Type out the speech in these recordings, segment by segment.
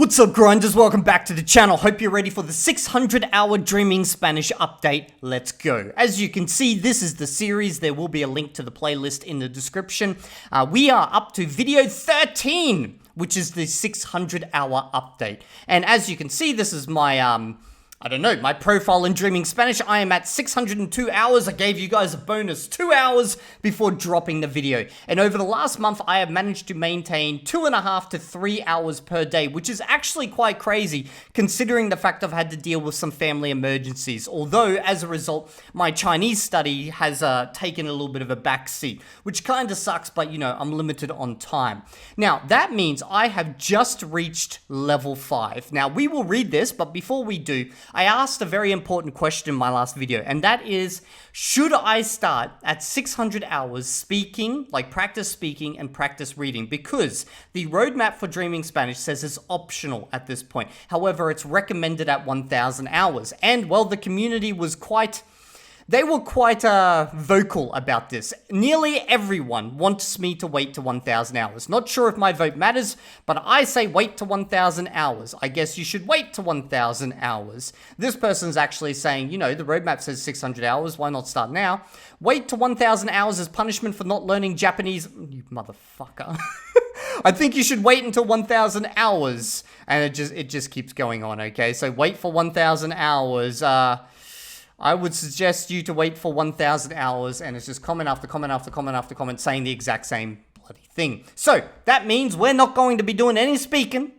What's up, grinders? Welcome back to the channel. Hope you're ready for the 600-hour Dreaming Spanish update. Let's go. As you can see, this is the series. There will be a link to the playlist in the description. We are up to video 13, which is the 600-hour update. And as you can see, this is my, my profile in Dreaming Spanish. I am at 602 hours. I gave you guys a bonus 2 hours before dropping the video. And over the last month, I have managed to maintain 2.5 to 3 hours per day, which is actually quite crazy considering the fact I've had to deal with some family emergencies. Although, as a result, my Chinese study has taken a little bit of a backseat, which kind of sucks, but I'm limited on time. Now, that means I have just reached level 5. Now, we will read this, but before we do, I asked a very important question in my last video, and that is, should I start at 600 hours speaking, like practice speaking and practice reading? Because the roadmap for Dreaming Spanish says it's optional at this point. However, it's recommended at 1,000 hours. And, well, the community was quite vocal about this. Nearly everyone wants me to wait to 1,000 hours. Not sure if my vote matters, but I say wait to 1,000 hours. I guess you should wait to 1,000 hours. This person's actually saying, the roadmap says 600 hours. Why not start now? Wait to 1,000 hours as punishment for not learning Japanese. You motherfucker. I think you should wait until 1,000 hours. And it just keeps going on, okay? So wait for 1,000 hours. I would suggest you to wait for 1,000 hours, and it's just comment after comment after comment after comment saying the exact same bloody thing. So, that means we're not going to be doing any speaking,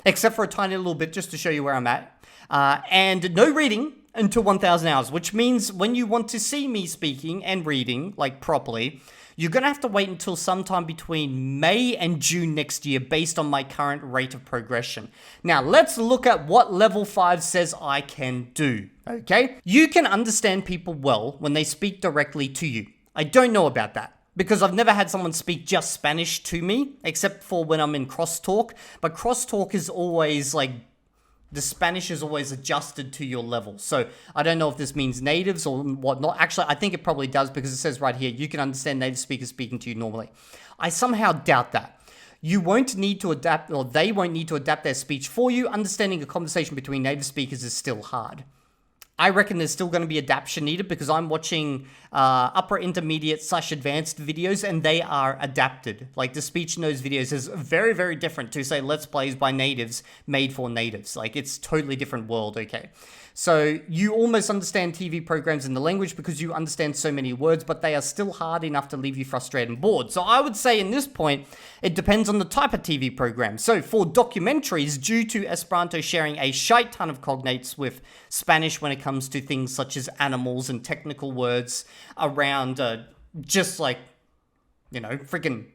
except for a tiny little bit just to show you where I'm at, and no reading until 1,000 hours, which means when you want to see me speaking and reading, like properly, you're going to have to wait until sometime between May and June next year based on my current rate of progression. Now, let's look at what level 5 says I can do, okay? You can understand people well when they speak directly to you. I don't know about that because I've never had someone speak just Spanish to me, except for when I'm in crosstalk. But crosstalk is always like, the Spanish is always adjusted to your level. So I don't know if this means natives or whatnot. Actually, I think it probably does because it says right here, you can understand native speakers speaking to you normally. I somehow doubt that. You won't need to adapt, or they won't need to adapt their speech for you. Understanding a conversation between native speakers is still hard. I reckon there's still going to be adaptation needed because I'm watching upper intermediate / advanced videos and they are adapted. Like the speech in those videos is very, very different to say Let's Plays by natives made for natives. Like it's totally different world, okay? So you almost understand TV programs in the language because you understand so many words, but they are still hard enough to leave you frustrated and bored. So I would say in this point, it depends on the type of TV program. So for documentaries, due to Esperanto sharing a shite ton of cognates with Spanish when it comes to things such as animals and technical words around just like, freaking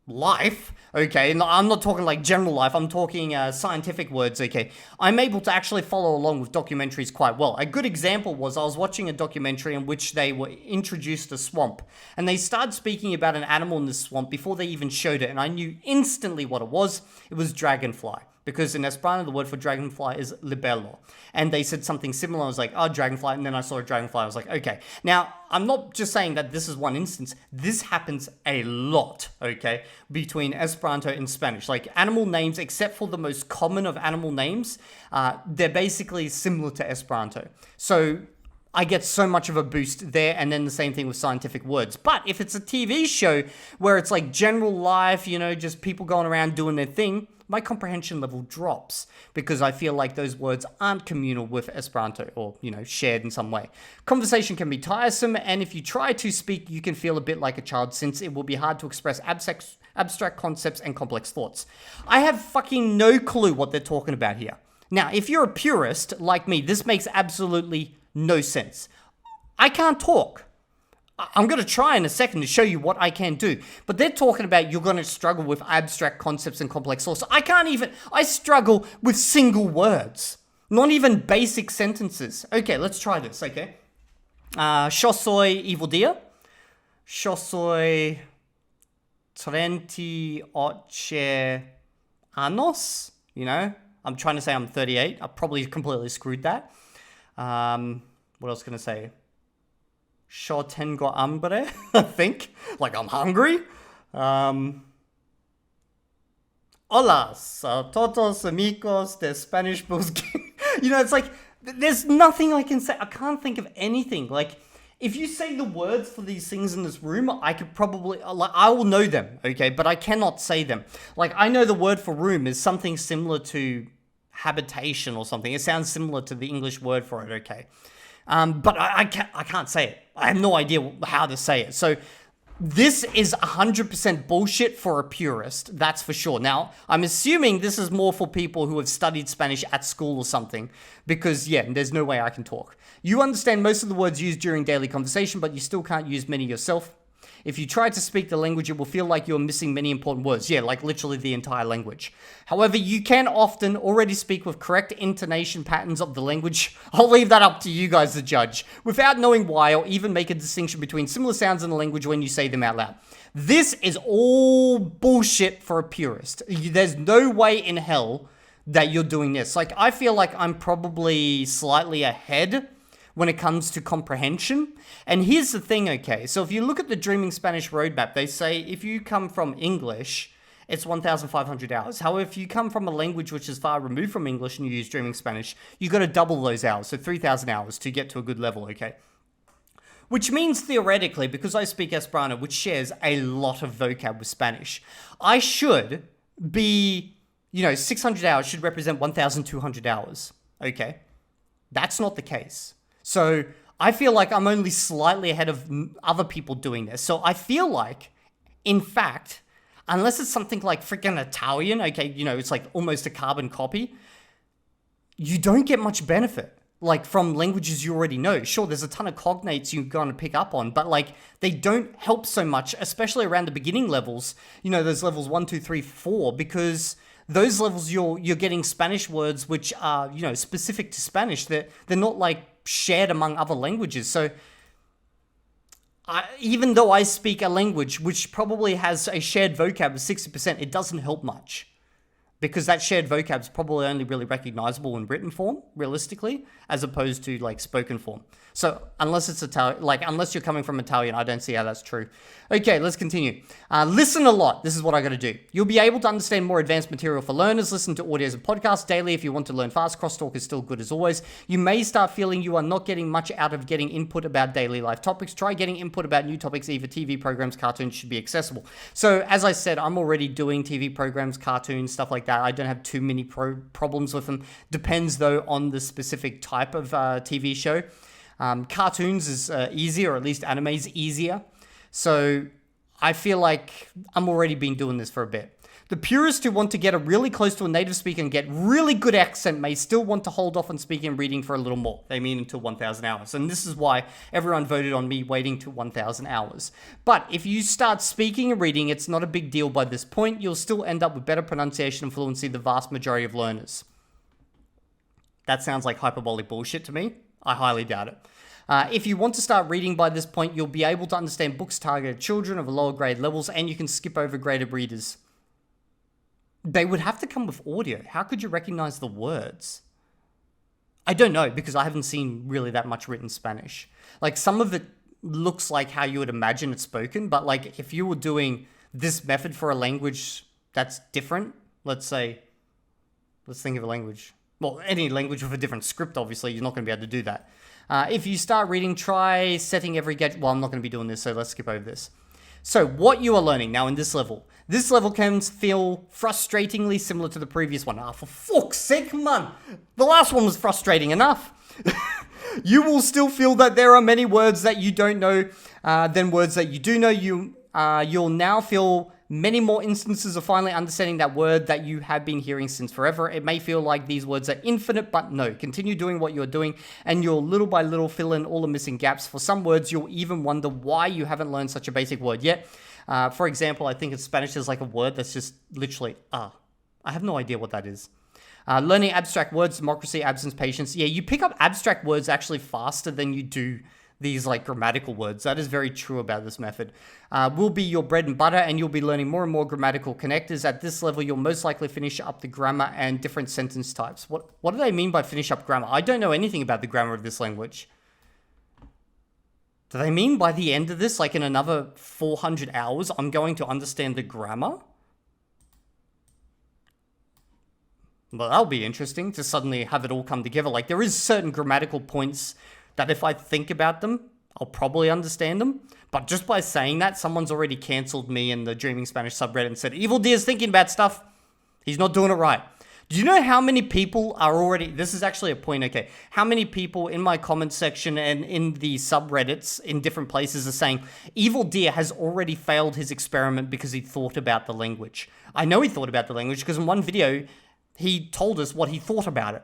life, okay? And I'm not talking like general life, I'm talking scientific words, okay? I'm able to actually follow along with documentaries quite well. A good example was I was watching a documentary in which they were introduced a swamp, and they started speaking about an animal in the swamp before they even showed it, and I knew instantly what it was. It was dragonfly. Because in Esperanto, the word for dragonfly is libello. And they said something similar. I was like, oh, dragonfly. And then I saw a dragonfly. I was like, okay. Now, I'm not just saying that this is one instance. This happens a lot, okay, between Esperanto and Spanish. Like, animal names, except for the most common of animal names, they're basically similar to Esperanto. So I get so much of a boost there, and then the same thing with scientific words. But if it's a TV show where it's like general life, just people going around doing their thing, my comprehension level drops because I feel like those words aren't communal with Esperanto or, shared in some way. Conversation can be tiresome, and if you try to speak, you can feel a bit like a child since it will be hard to express abstract concepts and complex thoughts. I have fucking no clue what they're talking about here. Now, if you're a purist like me, this makes absolutely no sense. I can't talk. I'm going to try in a second to show you what I can do. But they're talking about you're going to struggle with abstract concepts and complex thoughts. I struggle with single words. Not even basic sentences. Okay, let's try this, okay? Yo soy Evildea. Yo soy 38 años. I'm trying to say I'm 38. I probably completely screwed that. What else can I say? Yo tengo hambre, I think. Like, I'm hungry. Hola, todos amigos de Spanish Bulls. You know, it's like, there's nothing I can say. I can't think of anything. Like, if you say the words for these things in this room, I could probably, like, I will know them, okay? But I cannot say them. Like, I know the word for room is something similar to habitation or something. It sounds similar to the English word for it, okay? But I can't say it. I have no idea how to say it. So this is 100% bullshit for a purist, that's for sure. Now, I'm assuming this is more for people who have studied Spanish at school or something, because, yeah, there's no way I can talk. You understand most of the words used during daily conversation, but you still can't use many yourself. If you try to speak the language, it will feel like you're missing many important words. Yeah, like literally the entire language. However, you can often already speak with correct intonation patterns of the language. I'll leave that up to you guys to judge, without knowing why or even make a distinction between similar sounds in the language when you say them out loud. This is all bullshit for a purist. There's no way in hell that you're doing this. Like, I feel like I'm probably slightly ahead when it comes to comprehension. And here's the thing, okay? So if you look at the Dreaming Spanish roadmap, they say if you come from English, it's 1,500 hours. However, if you come from a language which is far removed from English and you use Dreaming Spanish, you got to double those hours, so 3,000 hours to get to a good level, okay? Which means theoretically, because I speak Esperanto, which shares a lot of vocab with Spanish, I should be, 600 hours should represent 1,200 hours, okay? That's not the case. So I feel like I'm only slightly ahead of other people doing this. So I feel like, in fact, unless it's something like freaking Italian, okay, it's like almost a carbon copy, you don't get much benefit, like, from languages you already know. Sure, there's a ton of cognates you're going to pick up on, but, like, they don't help so much, especially around the beginning levels, those levels 1, 2, 3, 4, because those levels you're getting Spanish words which are, specific to Spanish. They're not, like, shared among other languages. So even though I speak a language which probably has a shared vocab of 60%, it doesn't help much, because that shared vocab is probably only really recognizable in written form, realistically, as opposed to, like, spoken form. So unless it's Italian, unless you're coming from Italian, I don't see how that's true. Okay, let's continue. Listen a lot. This is what I got to do. You'll be able to understand more advanced material for learners. Listen to audios and podcasts daily if you want to learn fast. Crosstalk is still good as always. You may start feeling you are not getting much out of getting input about daily life topics. Try getting input about new topics. Either TV programs, cartoons should be accessible. So as I said, I'm already doing TV programs, cartoons, stuff like that. I don't have too many problems with them. Depends, though, on the specific type of TV show. Cartoons is easier, or at least anime is easier. So I feel like I'm already been doing this for a bit. The purists who want to get really close to a native speaker and get really good accent may still want to hold off on speaking and reading for a little more. They mean until 1,000 hours. And this is why everyone voted on me waiting to 1,000 hours. But if you start speaking and reading, it's not a big deal by this point. You'll still end up with better pronunciation and fluency than the vast majority of learners. That sounds like hyperbolic bullshit to me. I highly doubt it. If you want to start reading by this point, you'll be able to understand books targeted at children of lower grade levels, and you can skip over graded readers. They would have to come with audio. How could you recognize the words? I don't know, because I haven't seen really that much written Spanish. Like, some of it looks like how you would imagine it's spoken, but, like, if you were doing this method for a language that's different, let's think of a language. Well, any language with a different script, obviously, you're not going to be able to do that. If you start reading, try setting every gadget. Well, I'm not going to be doing this, so let's skip over this. So what you are learning now in this level can feel frustratingly similar to the previous one. For fuck's sake, man. The last one was frustrating enough. You will still feel that there are many words that you don't know than words that you do know. You'll now feel many more instances of finally understanding that word that you have been hearing since forever. It may feel like these words are infinite, but no. Continue doing what you're doing, and you'll little by little fill in all the missing gaps. For some words, you'll even wonder why you haven't learned such a basic word yet. For example, I think in Spanish there's like a word that's just literally, I have no idea what that is. Learning abstract words, democracy, absence, patience. Yeah, you pick up abstract words actually faster than you do these like grammatical words. That is very true about this method. Will be your bread and butter, and you'll be learning more and more grammatical connectors. At this level, you'll most likely finish up the grammar and different sentence types. What do they mean by finish up grammar? I don't know anything about the grammar of this language. Do they mean by the end of this, like in another 400 hours, I'm going to understand the grammar? Well, that'll be interesting to suddenly have it all come together. Like, there is certain grammatical points that if I think about them, I'll probably understand them. But just by saying that, someone's already cancelled me in the Dreaming Spanish subreddit and said, Evildea's thinking about stuff. He's not doing it right. Do you know how many people are already... This is actually a point, okay. How many people in my comment section and in the subreddits in different places are saying, Evildea has already failed his experiment because he thought about the language. I know he thought about the language because in one video, he told us what he thought about it.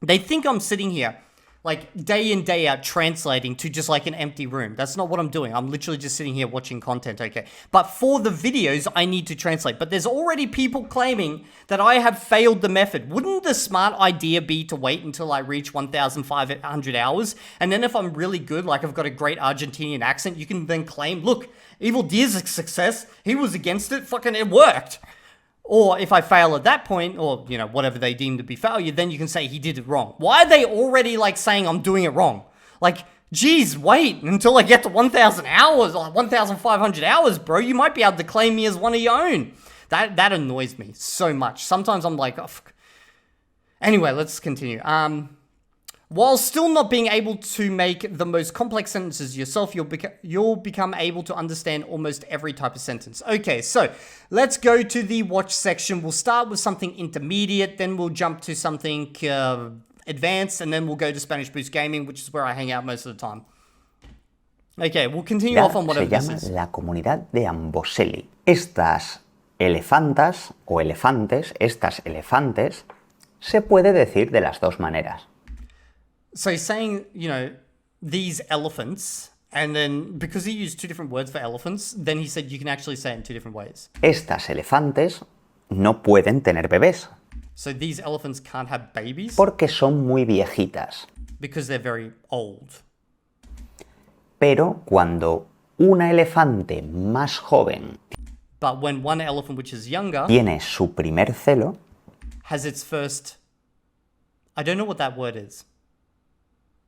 They think I'm sitting here, like, day in, day out, translating to just, like, an empty room. That's not what I'm doing. I'm literally just sitting here watching content, okay? But for the videos, I need to translate. But there's already people claiming that I have failed the method. Wouldn't the smart idea be to wait until I reach 1,500 hours? And then if I'm really good, like I've got a great Argentinian accent, you can then claim, look, Evildea's a success. He was against it. Fucking it worked. Or if I fail at that point, or, you know, whatever they deem to be failure, then you can say he did it wrong. Why are they already, like, saying I'm doing it wrong? Like, geez, wait until I get to 1,000 hours or 1,500 hours, bro. You might be able to claim me as one of your own. That annoys me so much. Sometimes I'm like, oh, fuck. Anyway, let's continue. While still not being able to make the most complex sentences yourself, you'll become able to understand almost every type of sentence. Okay, so let's go to the watch section. We'll start with something intermediate, then we'll jump to something advanced, and then we'll go to Spanish Boost Gaming, which is where I hang out most of the time. Okay, we'll continue off on whatever this is. Se llama la comunidad de Amboseli. Estas elefantas o elefantes, estas elefantes, se puede decir de las dos maneras. So he's saying, you know, these elephants, and then because he used two different words for elephants, then he said you can actually say it in two different ways. Estas elefantes no pueden tener bebés. So these elephants can't have babies? Porque son muy viejitas. Because they're very old. Pero cuando una elefante más joven But when one elephant which is younger tiene su primer celo, has its first... I don't know what that word is.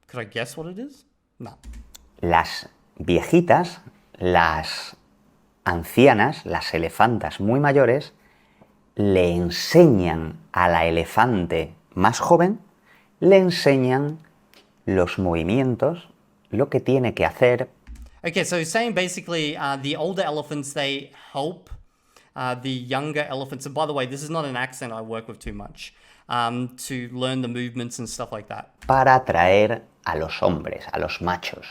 Could I guess what it is? No. Las viejitas, las ancianas, las elefantas muy mayores, le enseñan a la elefante más joven, le enseñan los movimientos, lo que tiene que hacer. Okay, so he's saying basically the older elephants, they help the younger elephants. And by the way, this is not an accent I work with too much. To learn the movements and stuff like that. Para atraer a los hombres, a los machos.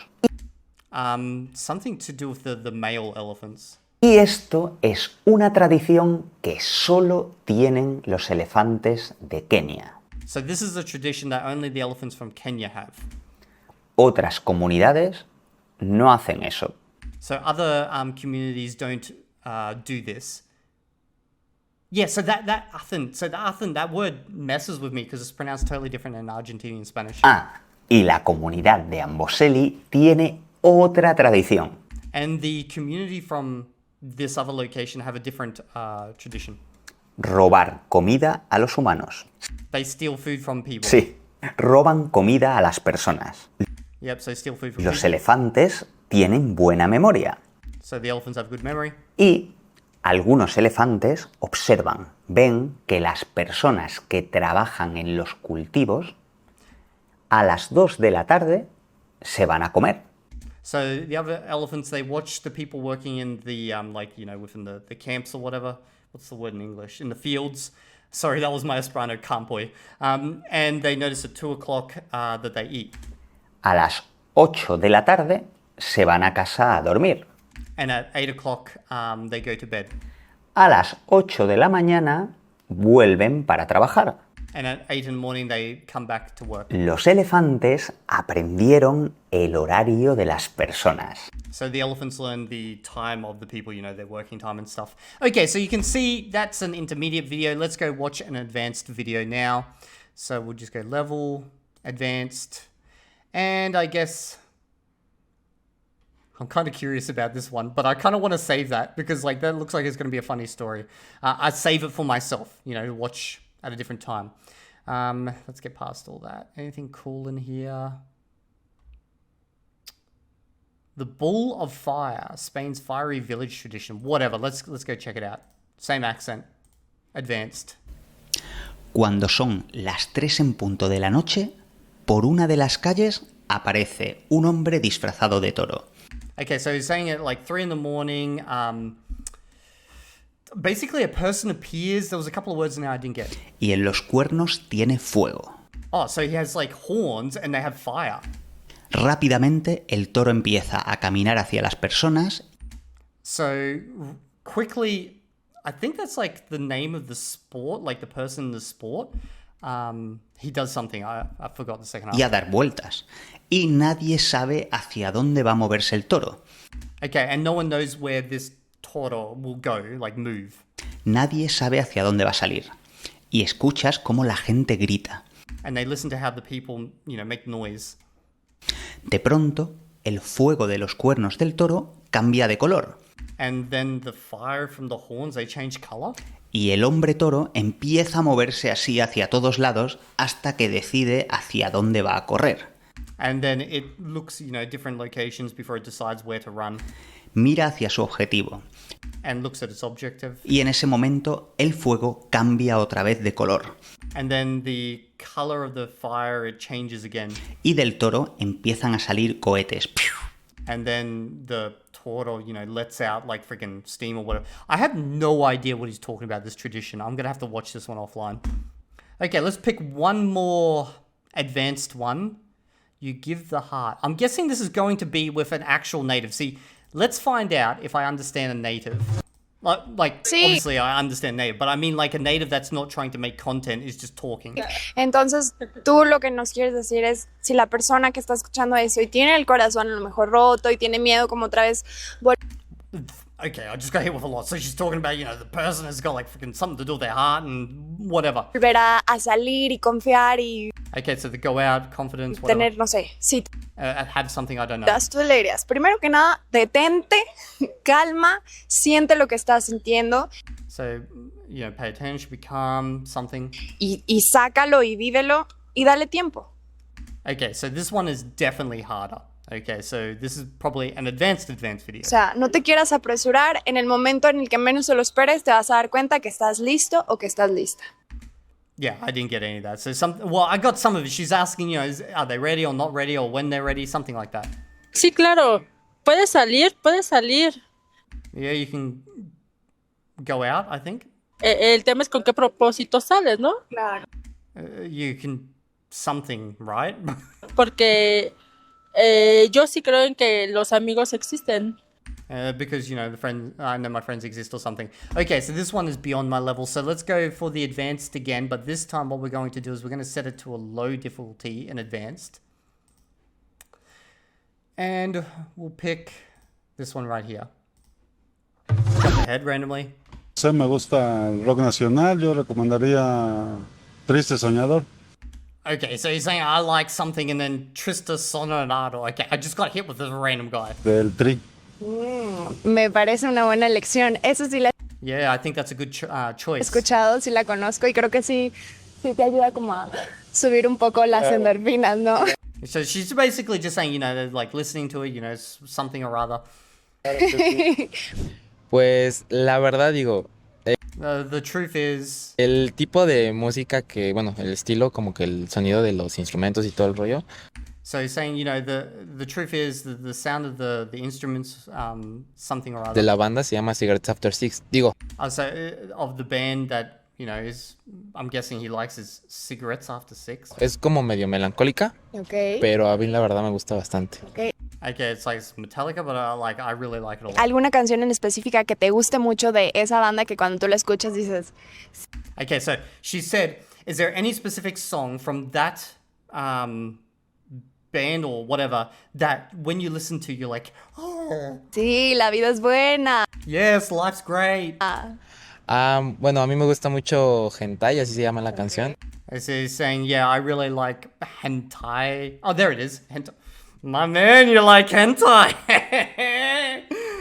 Something to do with the male elephants. Y esto es una tradición que solo tienen los elefantes de Kenia. So this is a tradition that only the elephants from Kenya have. Otras comunidades no hacen eso. So other communities don't do this. Yeah, so that word messes with me because it's pronounced totally different in Argentinian Spanish. Ah, y la comunidad de Amboseli tiene otra tradición. And the community from this other location have a different tradition. Robar comida a los humanos. They steal food from people. Sí, roban comida a las personas. Yep, so steal food from Los people. elefantes tienen buena memoria. So the elephants have good memory. Y algunos elefantes observan, ven que las personas que trabajan en los cultivos a las 2 de la tarde se van a comer. So the other elephants, they watch the people working in the, like, you know, within the camps or whatever. What's the word in English? In the fields. Sorry, that was my Esperanto campoy. And they notice at 2 o'clock that they eat. A las 8 de la tarde se van a casa a dormir. And at 8 o'clock, they go to bed. A las 8 de la mañana vuelven para trabajar. And at 8 in the morning, they come back to work. Los elefantes aprendieron el horario de las personas. So the elephants learn the time of the people, you know, their working time and stuff. Okay, so you can see that's an intermediate video. Let's go watch an advanced video now. So we'll just go level, advanced, and I guess... I'm kind of curious about this one, but I kind of want to save that because, like, that looks like it's going to be a funny story. I save it for myself, you know, to watch at a different time. Let's get past all that. Anything cool in here? The Bull of Fire, Spain's fiery village tradition. Whatever, let's go check it out. Same accent. Advanced. Cuando son las 3 en punto de la noche, por una de las calles aparece un hombre disfrazado de toro. Okay, so he's saying at like 3 in the morning. Basically, a person appears. There was a couple of words in there I didn't get. Y en los cuernos tiene fuego. Oh, so he has like horns and they have fire. Rápidamente el toro empieza a caminar hacia las personas. So quickly, I think that's like the name of the sport, like the person in the sport. He does something. I forgot the second half. Y a dar vueltas. Y nadie sabe hacia dónde va a moverse el toro. Okay, and no one knows where this toro will go, like move. Nadie sabe hacia dónde va a salir. Y escuchas cómo la gente grita. And they listen to how the people, make noise. De pronto, el fuego de los cuernos del toro cambia de color. And then the fire from the horns, they change color. Y el hombre toro empieza a moverse así hacia todos lados hasta que decide hacia dónde va a correr. And then it looks, different locations before it decides where to run. Mira hacia su objetivo. And looks at its objective. Y en ese momento el fuego cambia otra vez de color. And then the color of the fire, it changes again. Y del toro empiezan a salir cohetes. And then the toro, lets out like freaking steam or whatever. I have no idea what he's talking about, this tradition. I'm going to have to watch this one offline. Okay, let's pick one more advanced one. You give the heart. I'm guessing this is going to be with an actual native. See, let's find out if I understand a native. Sí. Obviously I understand native, but I mean like a native that's not trying to make content, is just talking. Entonces, tú lo que nos quieres decir es, si la persona que está escuchando eso y tiene el corazón a lo mejor roto y tiene miedo como otra vez... Okay, I just got hit with a lot. So she's talking about, the person has got like freaking something to do with their heart and whatever. Volver a salir y confiar y... Okay, so they go out, confidence, whatever. Tener, no sé, sí. Have something I don't know. Tú le dirías, primero que nada, detente, calma, siente lo que estás sintiendo. So, pay attention, be calm, something. Y sácalo y vívelo y dale tiempo. Okay, so this one is definitely harder. Okay, so this is probably an advanced video. O sea, no te quieras apresurar. En el momento en el que menos se lo esperes, te vas a dar cuenta que estás listo o que estás lista. Yeah, I didn't get any of that. So I got some of it. She's asking, are they ready or not ready or when they're ready, something like that. Sí, claro. Puedes salir. Yeah, you can go out, I think. El tema es con qué propósito sales, ¿no? Claro. You can something, right? Porque yo sí creo en que los amigos existen. Because, I know my friends exist or something. Okay, so this one is beyond my level. So let's go for the advanced again. But this time what we're going to do is we're going to set it to a low difficulty in advanced. And we'll pick this one right here. Jump ahead randomly. Sí, me gusta el rock nacional. Yo recomendaría Triste Soñador. Okay, so he's saying I like something and then Triste Soñador. Okay, I just got hit with this random guy. Del Tri. Me parece una buena elección. Eso sí la Yeah, I think that's a good choice. he escuchado, sí la conozco y creo que sí te ayuda como a subir un poco las endorfinas, ¿no? So she's basically just saying, like listening to it, something or other. Pues la verdad digo, The truth is... el tipo de música que, bueno, el estilo, como que el sonido de los instrumentos y todo el rollo. So he's saying, the truth is the sound of the instruments, something or other. De la banda se llama Cigarettes After Six. Digo. So of the band that, is, I'm guessing he likes is Cigarettes After Six. Es como medio melancólica, Okay. pero a mí la verdad me gusta bastante. Okay. Okay, it's like Metallica, but I really like it a lot. ¿Alguna canción en específica que te guste mucho de esa banda que cuando tú la escuchas dices... Okay, so she said, is there any specific song from that band or whatever that when you listen to, you're like, oh. Sí, la vida es buena. Yes, life's great. Bueno, a mí me gusta mucho Hentai, así se llama la canción. So he's saying, yeah, I really like hentai. Oh, there it is. Hentai. My man, you like hentai.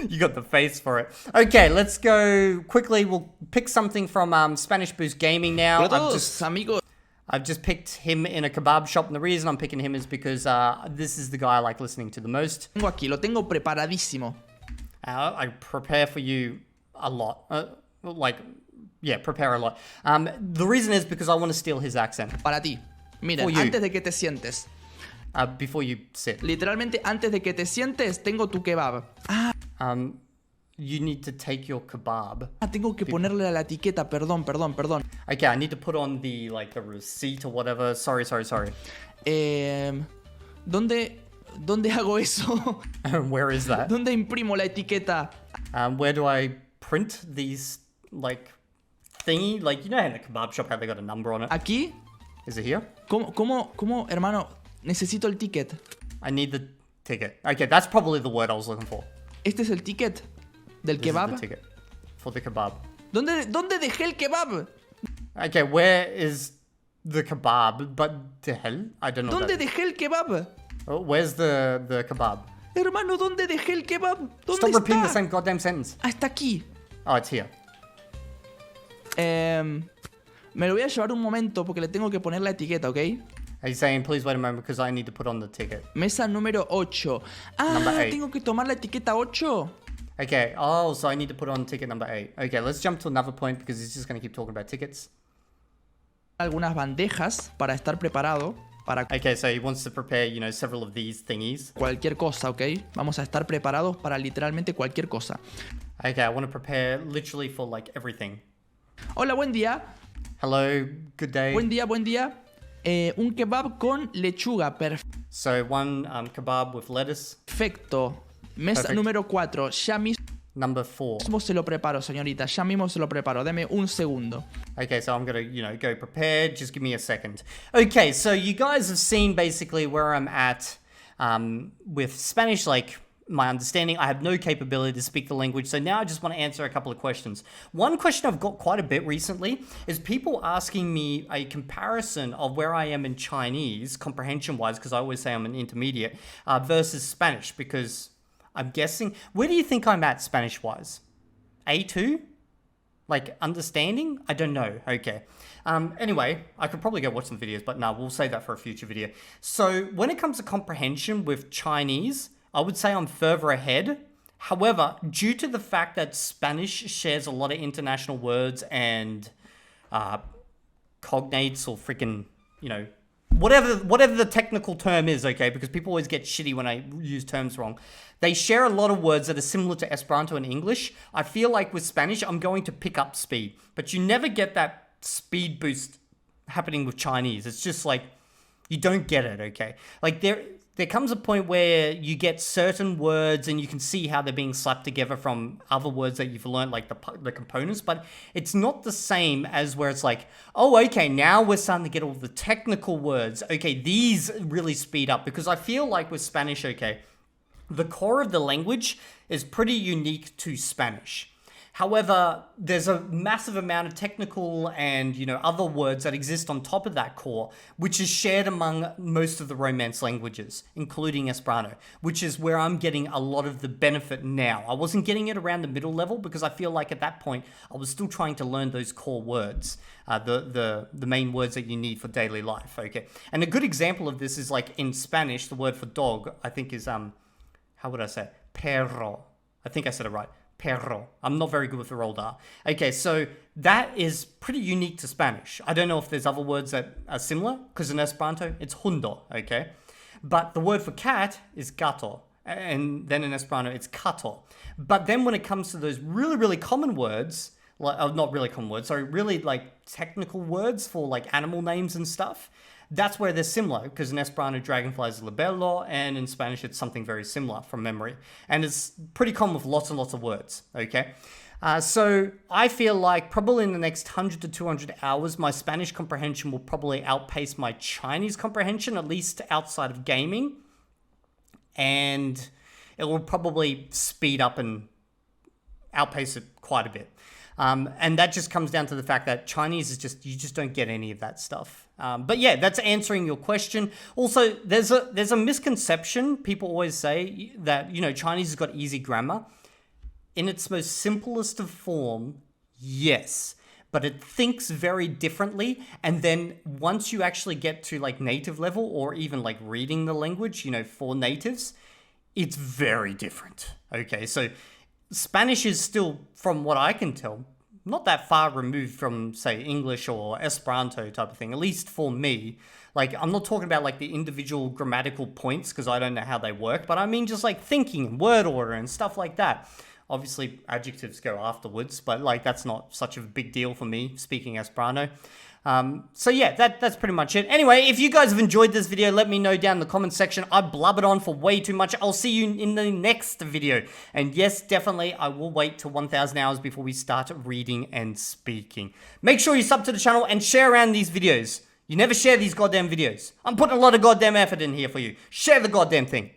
You got the face for it. Okay, let's go quickly. We'll pick something from Spanish Boost Gaming now. I've just picked him in a kebab shop, and the reason I'm picking him is because this is the guy I like listening to the most. Tengo aquí, lo tengo preparadísimo. I prepare for you a lot. Like, Yeah, prepare a lot. The reason is because I want to steal his accent. Para ti. Mira, For you. antes de que te sientes. Before you sit. Literalmente, antes de que te sientes, tengo tu kebab. You need to take your kebab. Tengo que ponerle a la etiqueta, perdón. Okay, I need to put on the receipt or whatever. Sorry. ¿Dónde hago eso? Where is that? ¿Dónde imprimo la etiqueta? Where do I print these, thingy? Like, you know in the kebab shop how they got a number on it? ¿Aquí? Is it here? ¿Cómo, hermano? Necesito el ticket. I need the ticket. Okay, that's probably the word I was looking for. ¿Este es el ticket del This kebab? is the ticket for the kebab. ¿Dónde dejé el kebab? Okay, where is the kebab? But the hell? I don't know. ¿Dónde that. dejé el kebab? Oh, where's the kebab? Hermano, ¿dónde dejé el kebab? ¿Dónde Stop repeating está? the same goddamn sentence. Ah, está aquí. Oh, it's here. Me lo voy a llevar un momento porque le tengo que poner la etiqueta, ¿ok? He's saying, please wait a moment because I need to put on the ticket. Mesa número 8. Number 8. ¿Tengo que tomar la etiqueta 8? Okay, oh, so I need to put on ticket number 8. Okay, let's jump to another point because he's just going to keep talking about tickets. Algunas bandejas para estar preparado para Okay, so he wants to prepare, several of these thingies. cualquier cosa, ¿ok? Vamos a estar preparados para literalmente cualquier cosa. Okay, I want to prepare literally for, everything. Hola, buen día. Hello, good day. Buen día. Un kebab con lechuga. So, one kebab with lettuce. Perfecto. Mesa Perfect. número 4. Ya Number 4. mismo se lo preparo, señorita. Ya mismo se lo preparo. Deme un segundo. Okay, so I'm gonna, go prepared. Just give me a second. Okay, so you guys have seen basically where I'm at with Spanish, my understanding. I have no capability to speak the language, so now I just want to answer a couple of questions. One question I've got quite a bit recently is people asking me a comparison of where I am in Chinese, comprehension-wise, because I always say I'm an intermediate, versus Spanish, because I'm guessing... Where do you think I'm at Spanish-wise? A2? Understanding? I don't know. Okay. Anyway, I could probably go watch some videos, but no, we'll save that for a future video. So when it comes to comprehension with Chinese, I would say I'm further ahead. However, due to the fact that Spanish shares a lot of international words and cognates or freaking, whatever the technical term is, okay, because people always get shitty when I use terms wrong. They share a lot of words that are similar to Esperanto and English. I feel like with Spanish, I'm going to pick up speed. But you never get that speed boost happening with Chinese. It's just you don't get it, okay? There comes a point where you get certain words and you can see how they're being slapped together from other words that you've learned, the components, but it's not the same as where it's oh, okay, now we're starting to get all the technical words. Okay, these really speed up because I feel like with Spanish, okay, the core of the language is pretty unique to Spanish. However, there's a massive amount of technical and, other words that exist on top of that core, which is shared among most of the Romance languages, including Esperanto, which is where I'm getting a lot of the benefit now. I wasn't getting it around the middle level because I feel like at that point, I was still trying to learn those core words, the main words that you need for daily life, okay? And a good example of this is in Spanish, the word for dog, I think is, how would I say it? Perro. I think I said it right. Perro. I'm not very good with the rolled R. Okay, so that is pretty unique to Spanish. I don't know if there's other words that are similar, because in Esperanto, it's hundo, okay? But the word for cat is gato, and then in Esperanto, it's kato. But then when it comes to those really, really common words, not really common words, sorry, really technical words for animal names and stuff, that's where they're similar, because in Esperanto, dragonfly is libello, and in Spanish, it's something very similar from memory. And it's pretty common with lots and lots of words, okay? So I feel like probably in the next 100 to 200 hours, my Spanish comprehension will probably outpace my Chinese comprehension, at least outside of gaming. And it will probably speed up and outpace it quite a bit. And that just comes down to the fact that Chinese is you just don't get any of that stuff. But yeah, that's answering your question. Also, there's a misconception. People always say that, Chinese has got easy grammar. In its most simplest of form, yes. But it thinks very differently. And then once you actually get to native level or even reading the language, for natives, it's very different. Okay, so Spanish is still, from what I can tell, not that far removed from, say, English or Esperanto type of thing, at least for me. Like, I'm not talking about, like, the individual grammatical points, because I don't know how they work, but I mean just, like, thinking and word order and stuff like that. Obviously, adjectives go afterwards, but, like, that's not such a big deal for me, speaking Esperanto. So yeah, that's pretty much it. Anyway, if you guys have enjoyed this video, let me know down in the comment section. I blubbered on for way too much. I'll see you in the next video. And yes, definitely, I will wait till 1,000 hours before we start reading and speaking. Make sure you sub to the channel and share around these videos. You never share these goddamn videos. I'm putting a lot of goddamn effort in here for you. Share the goddamn thing.